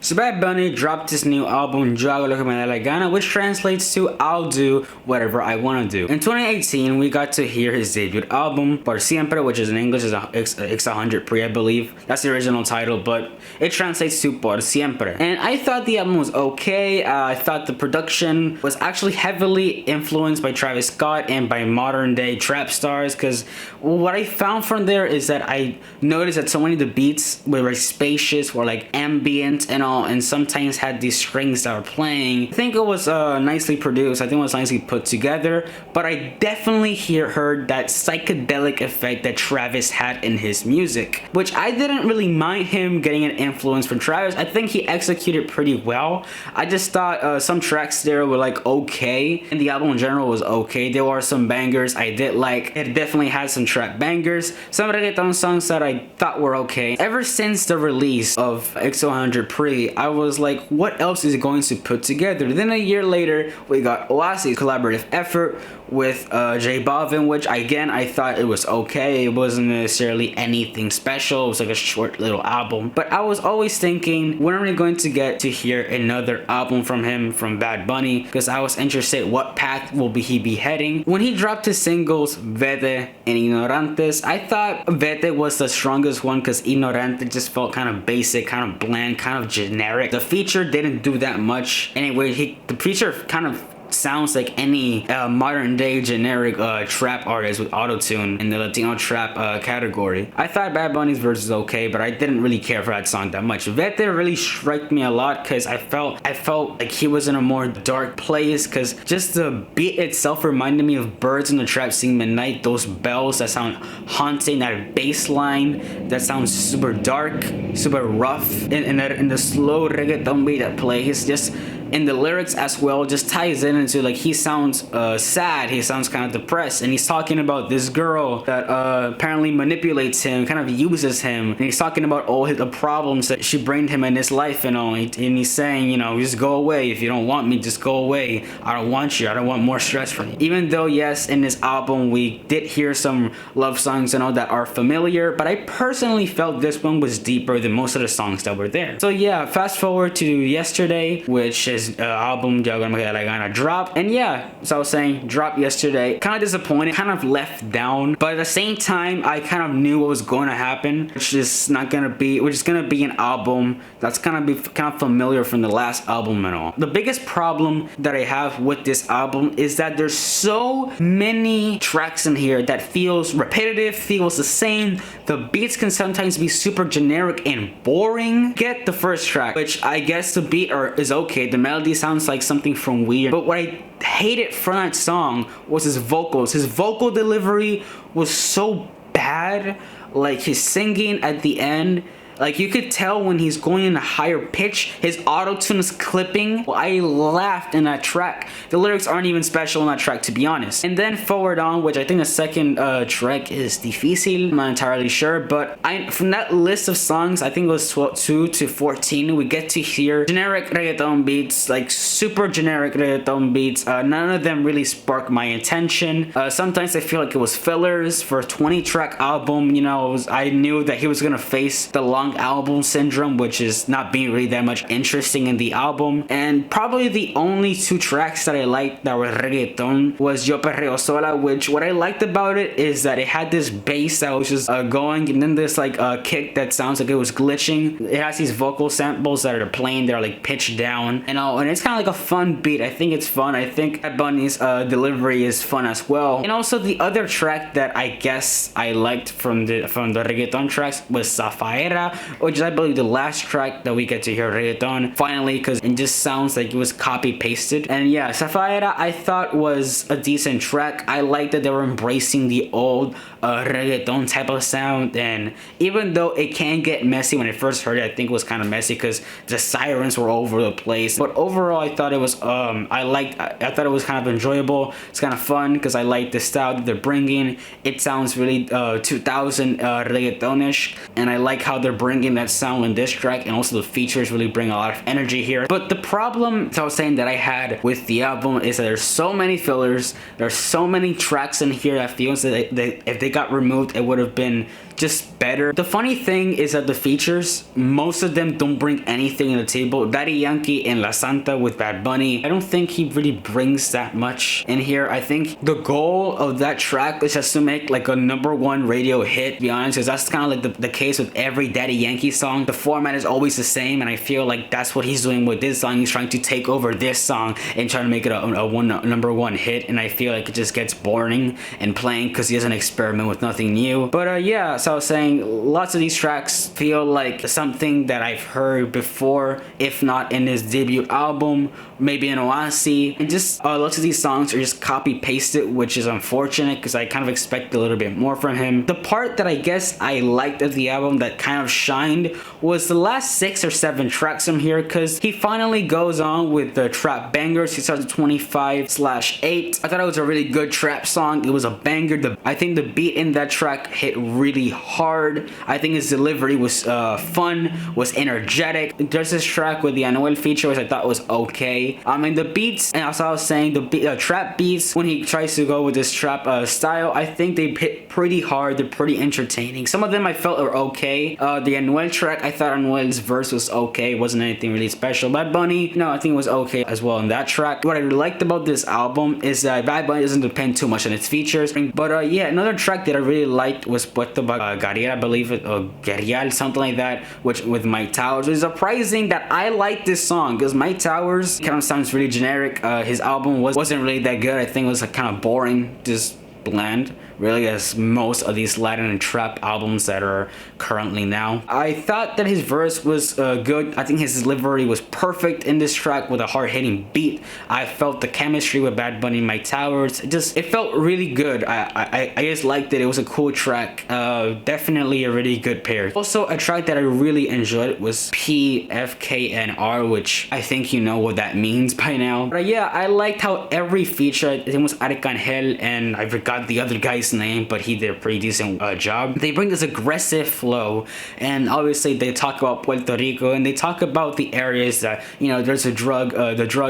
So Bad Bunny dropped this new album, Yo Hago Lo Que Me Da La Gana, which translates to I'll do whatever I want to do. In 2018, we got to hear his debut album, Por Siempre, which is in English is X100 Pre, I believe. That's the original title, but it translates to Por Siempre. And I thought the album was okay. I thought the production was actually heavily influenced by Travis Scott and by modern day trap stars, because what I found from there is that I noticed that so many of the beats were like spacious, were like ambient and all, and sometimes had these strings that were playing. I think it was nicely produced. I think it was nicely put together, but I definitely heard that psychedelic effect that Travis had in his music, which I didn't really mind him getting an influence from Travis. I think he executed pretty well. I just thought some tracks there were like okay, and the album in general was okay. There were some bangers I did like. It definitely had some trap bangers, some reggaeton songs that I thought were okay. Ever since the release of X100 Pre, I was like, what else is it going to put together? Then a year later, we got Oasi's collaborative effort with J Balvin, which again I thought it was okay. It wasn't necessarily anything special. It was like a short little album, but I was always thinking, when are we going to get to hear another album from him, from Bad Bunny? Because I was interested what path will he be heading. When he dropped his singles Vete and Ignorantes, I thought Vete was the strongest one because Ignorante just felt kind of basic, kind of bland, kind of generic. The feature didn't do that much. Anyway, the feature kind of sounds like any modern day generic trap artist with autotune in the Latino trap category. I thought Bad Bunny's verse was okay, but I didn't really care for that song that much. Vete really struck me a lot because I felt like he was in a more dark place, because just the beat itself reminded me of birds in the trap singing midnight. Those bells that sound haunting, that bass line that sounds super dark, super rough, and the slow reggaeton beat that plays just in the lyrics as well just ties in into like he sounds sad, he sounds kind of depressed, and he's talking about this girl that apparently manipulates him, kind of uses him, and he's talking about all the problems that she brought him in his life and all, and he's saying, you know, just go away. If you don't want me, just go away. I don't want you. I don't want more stress from you. Even though yes, in this album we did hear some love songs and all that are familiar, but I personally felt this one was deeper than most of the songs that were there. So yeah, fast forward to yesterday, which is album Yo Hago Lo Que Me Da La Gana dropped, and yeah, so I was saying, dropped yesterday. Kind of disappointed, kind of left down, but at the same time I kind of knew what was going to happen, which is gonna be an album that's gonna be kind of familiar from the last album and all. The biggest problem that I have with this album is that there's so many tracks in here that feels repetitive, feels the same. The beats can sometimes be super generic and boring. Get the first track, which I guess the beat is okay. The melody sounds like something from Weird, but what I hated from that song was his vocals. His vocal delivery was so bad. Like his singing at the end, like you could tell when he's going in a higher pitch, his auto-tune is clipping. I laughed in that track. The lyrics aren't even special in that track, to be honest. And then forward on, which I think the second track is Difícil, I'm not entirely sure, but from that list of songs, I think it was 2 to 14, we get to hear generic reggaeton beats, like super generic reggaeton beats. None of them really sparked my attention. Sometimes I feel like it was fillers for a 20 track album. You know, I knew that he was gonna face the long album syndrome, which is not being really that much interesting in the album. And probably the only 2 tracks that I liked that were reggaeton was Yo Perreo Sola, which what I liked about it is that it had this bass that was just going, and then this like kick that sounds like it was glitching. It has these vocal samples that are playing, they're like pitched down and all, and it's kind of like a fun beat. I think it's fun. I think Bad Bunny's delivery is fun as well. And also the other track that I guess I liked from the reggaeton tracks was Safaera, which is I believe the last track that we get to hear reggaeton finally, because it just sounds like it was copy pasted. And yeah, Safaera I thought was a decent track. I liked that they were embracing the old reggaeton type of sound, and even though it can get messy, when I first heard it I think it was kind of messy because the sirens were over the place, but overall I thought it was I thought it was kind of enjoyable. It's kind of fun because I like the style that they're bringing. It sounds really 2000 reggaetonish, and I like how they're bringing that sound in this track, and also the features really bring a lot of energy here. But the problem that I was saying that I had with the album is that there's so many fillers, there's so many tracks in here that feels that if they got removed it would have been just better. The funny thing is that the features, most of them don't bring anything to the table. Daddy Yankee and La Santa with Bad Bunny, I don't think he really brings that much in here. I think the goal of that track is just to make like a #1 radio hit, to be honest, because that's kind of like the case with every Daddy Yankee song. The format is always the same, and I feel like that's what he's doing with this song. He's trying to take over this song and trying to make it a #1 hit, and I feel like it just gets boring and plain because he doesn't experiment with nothing new. But yeah, so I was saying, lots of these tracks feel like something that I've heard before, if not in his debut album, maybe in Oasi, and just lots of these songs are just copy pasted, which is unfortunate because I kind of expect a little bit more from him. The part that I guess I liked of the album that kind of shined was the last 6 or 7 tracks from here, because he finally goes on with the trap bangers. He starts at 25/8. I thought it was a really good trap song. It was a banger. I think the beat in that track hit really hard. I think his delivery was fun, was energetic. There's this track with the Anuel feature, which I thought was okay. I mean, the beats, and as I was saying, the trap beats, when he tries to go with this trap style, I think they hit pretty hard. They're pretty entertaining. Some of them I felt were okay. The Anuel track, I thought Anuel's verse was okay. It wasn't anything really special. Bad Bunny, no, I think it was okay as well in that track. What I liked about this album is that Bad Bunny doesn't depend too much on its features. But yeah, another track that I really liked was Puesto by Guerrial, I believe it, or Guerrial, something like that, which with Myke Towers. It's surprising that I like this song because Myke Towers kind of sounds really generic. His album wasn't really that good. I think it was like kind of boring, just bland, really, as most of these Latin and trap albums that are currently now. I thought that his verse was good. I think his delivery was perfect in this track with a hard-hitting beat. I felt the chemistry with Bad Bunny and Myke Towers. It felt really good. I just liked it. It was a cool track. Definitely a really good pair. Also, a track that I really enjoyed was PFKNR, which I think you know what that means by now. But yeah, I liked how every feature, I think it was Arcangel, and I forgot the other guy's name, but he did a pretty decent job. They bring this aggressive flow, and obviously they talk about Puerto Rico, and they talk about the areas that, you know, there's the drug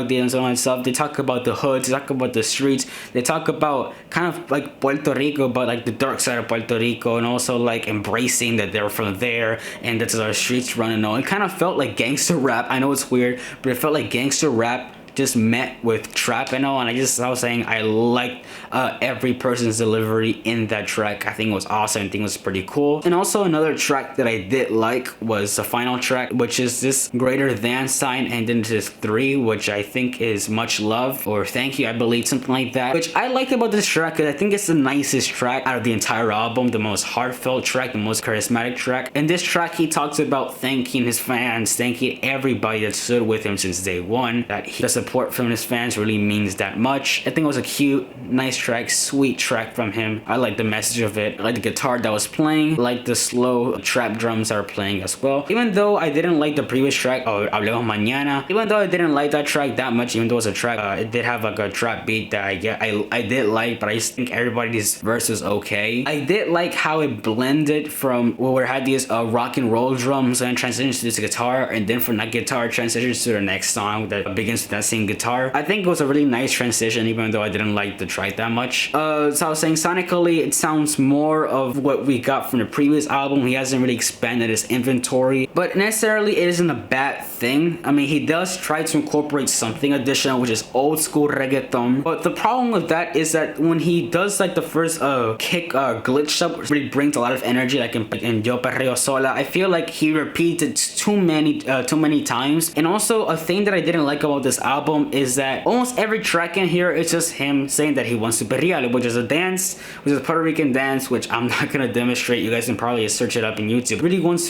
deal and so on and stuff. They talk about the hoods, they talk about the streets, they talk about kind of like Puerto Rico, but like the dark side of Puerto Rico, and also like embracing that they're from there and that's our streets running on. It kind of felt like gangster rap. I know it's weird, but it felt like gangster rap just met with trap and all, and I was saying I liked every person's delivery in that track. I think it was awesome. I think it was pretty cool. And also another track that I did like was the final track, which is this greater than sign and then this 3, which I think is much love or thank you, I believe, something like that, which I liked about this track because I think it's the nicest track out of the entire album, the most heartfelt track, the most charismatic track. In this track, he talks about thanking his fans, thanking everybody that stood with him since day one, that the support from his fans really means that much. I think it was a cute, nice track, sweet track from him. I like the message of it. I like the guitar that was playing. I like the slow trap drums that are playing as well. Even though I didn't like the previous track, Hablamos Mañana, even though I didn't like that track that much, even though it was a track, it did have like a trap beat that I did like, but I just think everybody's verse was okay. I did like how it blended from where it had these rock and roll drums and transitions to this guitar, and then from that guitar transitions to the next song that begins with that same guitar. I think it was a really nice transition, even though I didn't like the track that much. So I was saying, sonically, it sounds more of what we got from the previous album. He hasn't really expanded his inventory, but necessarily it isn't a bad thing. I mean, he does try to incorporate something additional, which is old school reggaeton, but the problem with that is that when he does like the first kick glitch up, which really brings a lot of energy, like in Yo Perreo Sola, I feel like he repeats it too many times. And also, a thing that I didn't like about this album is that almost every track in here is just him saying that he wants to perreal, which is a dance, which is a Puerto Rican dance, which I'm not gonna demonstrate. You guys can probably search it up in YouTube. Really wants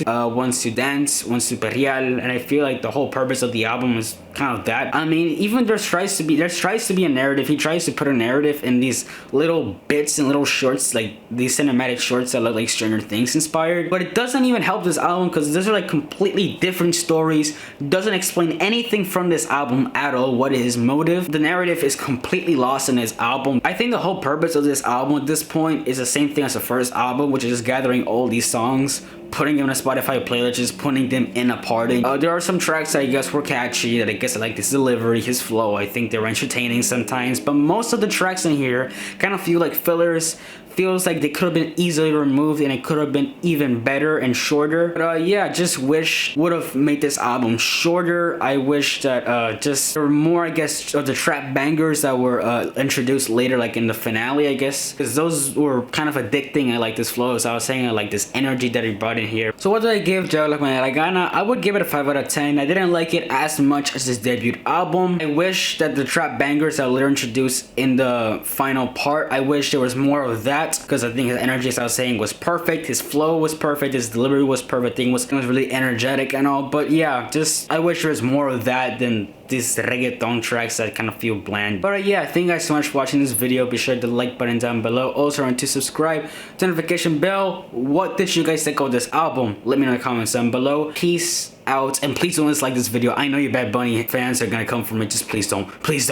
to dance, wants to perreal, and I feel like the whole purpose of the album is kind of that. I mean, even there tries to be a narrative. He tries to put a narrative in these little bits and little shorts, like these cinematic shorts that look like Stranger Things inspired, but it doesn't even help this album because these are like completely different stories. Doesn't explain anything from this album at all. What is his motive? The narrative is completely lost in his album. I think the whole purpose of this album at this point is the same thing as the first album, which is just gathering all these songs, putting them in a Spotify playlist, just putting them in a party. There are some tracks that I guess were catchy, that I guess I like his delivery, his flow. I think they were entertaining sometimes, but most of the tracks in here kind of feel like fillers, feels like they could have been easily removed and it could have been even better and shorter. But yeah, just wish would have made this album shorter. I wish that just there were more, I guess, of the trap bangers that were introduced later, like in the finale, I guess, because those were kind of addicting. I like this flow, as I was saying. I like this energy that he brought in here. So what do I give Jowell Like My Gana? I would give it a 5 out of 10. I didn't like it as much as his debut album. I wish that the trap bangers that were later introduced in the final part, I wish there was more of that, because I think his energy, as I was saying, was perfect. His flow was perfect. His delivery was perfect. It was really energetic and all. But yeah, just I wish there was more of that than these reggaeton tracks that kind of feel bland. But yeah, thank you guys so much for watching this video. Be sure to like button down below. Also remember to subscribe, notification bell. What did you guys think of this album? Let me know in the comments down below. Peace out, and please don't dislike this video. I know you Bad Bunny fans are gonna come for me. Just please don't. Please don't.